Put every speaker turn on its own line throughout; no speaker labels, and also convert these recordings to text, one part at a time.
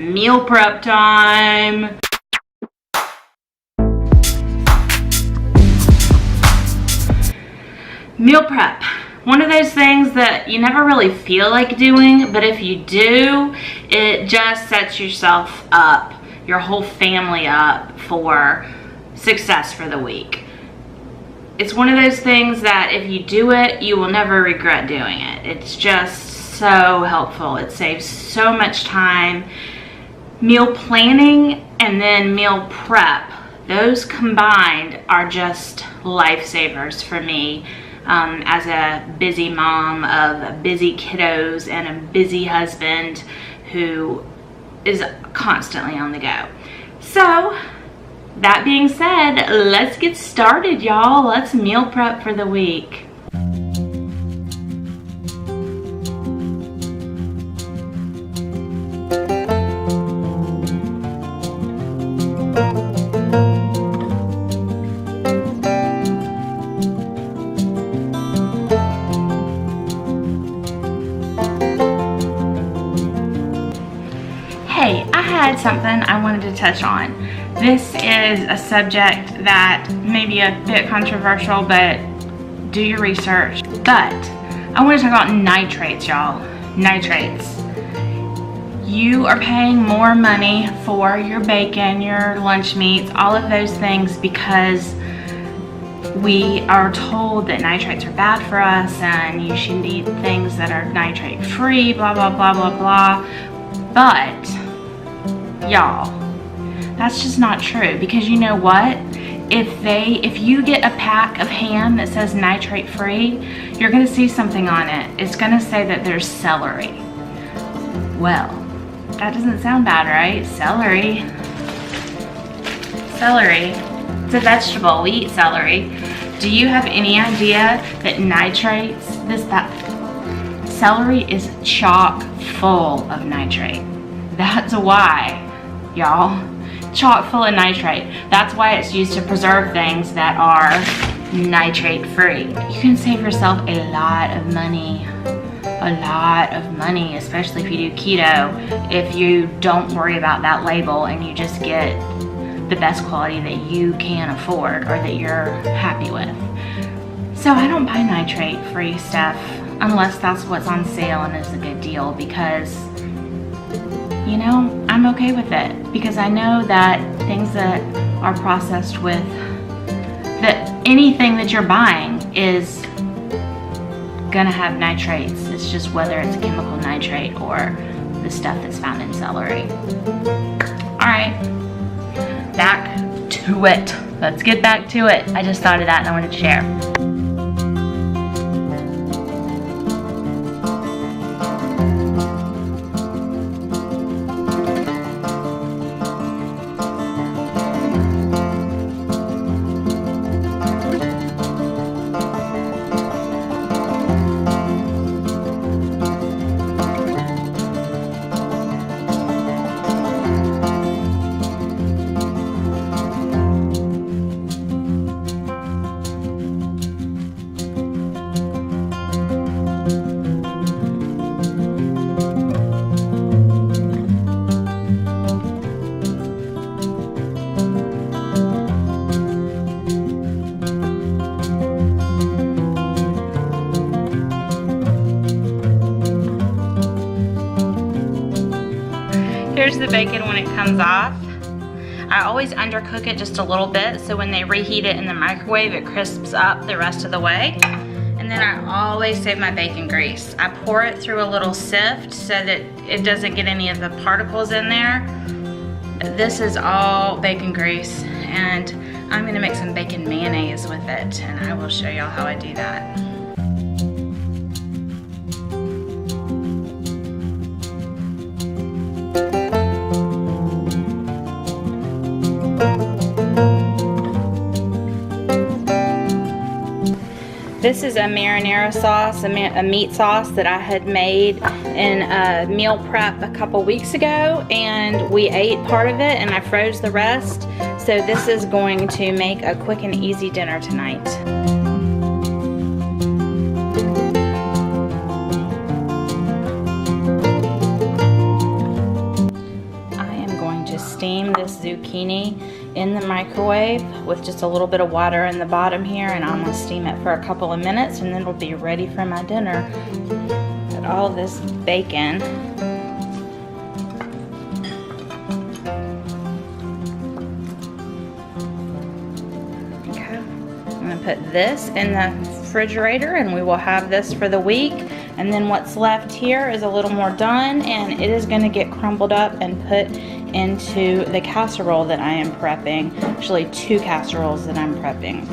Meal prep time. Meal prep. One of those things that you never really feel like doing, but if you do, it just sets yourself up, your whole family up for success for the week. It's one of those things that if you do it, you will never regret doing it. It's just so helpful. It saves so much time. Meal planning and then meal prep, those combined are just lifesavers for me. As a busy mom of busy kiddos and a busy husband who is constantly on the go. So, that being said, let's get started, y'all. Let's meal prep for the week. Hey, I had something I wanted to touch on. This is a subject that may be a bit controversial, but do your research. But I want to talk about nitrates, y'all. Nitrates. You are paying more money for your bacon, your lunch meats, all of those things because we are told that nitrates are bad for us and you shouldn't eat things that are nitrate free, blah, blah, blah, blah, blah. But y'all, that's just not true, because you know what? If you get a pack of ham that says nitrate free, you're gonna see something on it. It's gonna say that there's celery. Well, that doesn't sound bad, right? Celery. Celery. It's a vegetable. We eat celery. Do you have any idea that nitrates, celery is chock full of nitrate? That's why, y'all, chock full of nitrate. That's why it's used to preserve things that are nitrate free. You can save yourself a lot of money, especially if you do keto, if you don't worry about that label and you just get the best quality that you can afford or that you're happy with. So I don't buy nitrate free stuff unless that's what's on sale and is a good deal, because you know, I'm okay with it, because I know that things that are processed with, that anything that you're buying is gonna have nitrates. It's just whether it's chemical nitrate or the stuff that's found in celery. All right, back to it. Let's get back to it. I just thought of that and I wanted to share. Here's the bacon when it comes off. I always undercook it just a little bit, so when they reheat it in the microwave, it crisps up the rest of the way. And then I always save my bacon grease. I pour it through a little sift so that it doesn't get any of the particles in there. This is all bacon grease, and I'm gonna make some bacon mayonnaise with it, and I will show y'all how I do that. This is a marinara sauce, a meat sauce that I had made in a meal prep a couple weeks ago, and we ate part of it and I froze the rest. So this is going to make a quick and easy dinner tonight. to steam this zucchini in the microwave with just a little bit of water in the bottom here, and I'm gonna steam it for a couple of minutes and then it'll be ready for my dinner. Put all this bacon. Okay, I'm gonna put this in the refrigerator and we will have this for the week. And then what's left here is a little more done, and it is going to get crumbled up and put into the casserole that I am prepping. Actually, 2 casseroles that I'm prepping.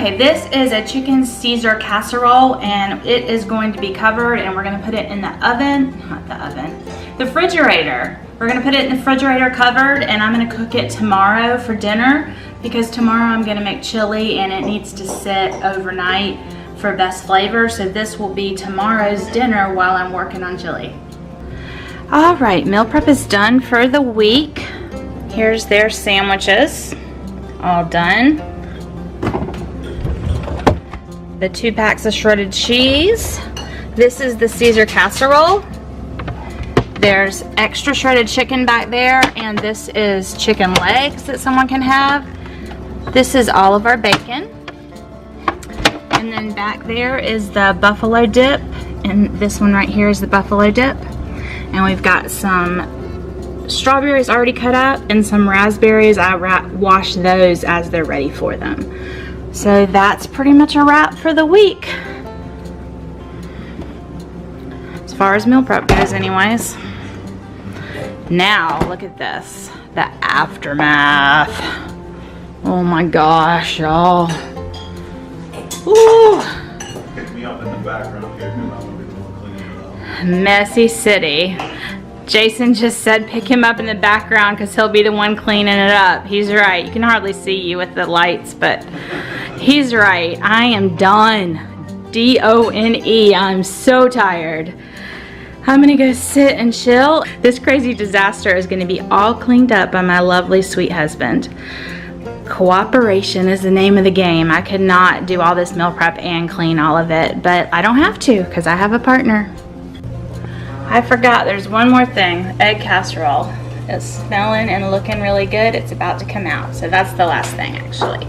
Okay, this is a chicken Caesar casserole, and it is going to be covered, and we're gonna put it in the oven, not the oven, the refrigerator. We're gonna put it in the refrigerator covered, and I'm gonna cook it tomorrow for dinner because tomorrow I'm gonna make chili and it needs to sit overnight for best flavor. So this will be tomorrow's dinner while I'm working on chili. All right, meal prep is done for the week. Here's their sandwiches, all done. The 2 packs of shredded cheese. This is the Caesar casserole. There's extra shredded chicken back there, and this is chicken legs that someone can have. This is all of our bacon. And then back there is the buffalo dip, and this one right here is the buffalo dip. And we've got some strawberries already cut up and some raspberries. I wash those as they're ready for them. So that's pretty much a wrap for the week. As far as meal prep goes anyways. Now, look at this. The aftermath. Oh my gosh, y'all. Ooh.
Pick me up in the background here because I'm going to be the one cleaning it up.
Messy city. Jason just said pick him up in the background because he'll be the one cleaning it up. He's right. You can hardly see you with the lights, but he's right. I am done. D-O-N-E. I'm so tired. I'm gonna go sit and chill. This crazy disaster is gonna be all cleaned up by my lovely sweet husband. Cooperation is the name of the game. I could not do all this meal prep and clean all of it, but I don't have to because I have a partner. I forgot there's one more thing. Egg casserole. It's smelling and looking really good. It's about to come out. So that's the last thing actually.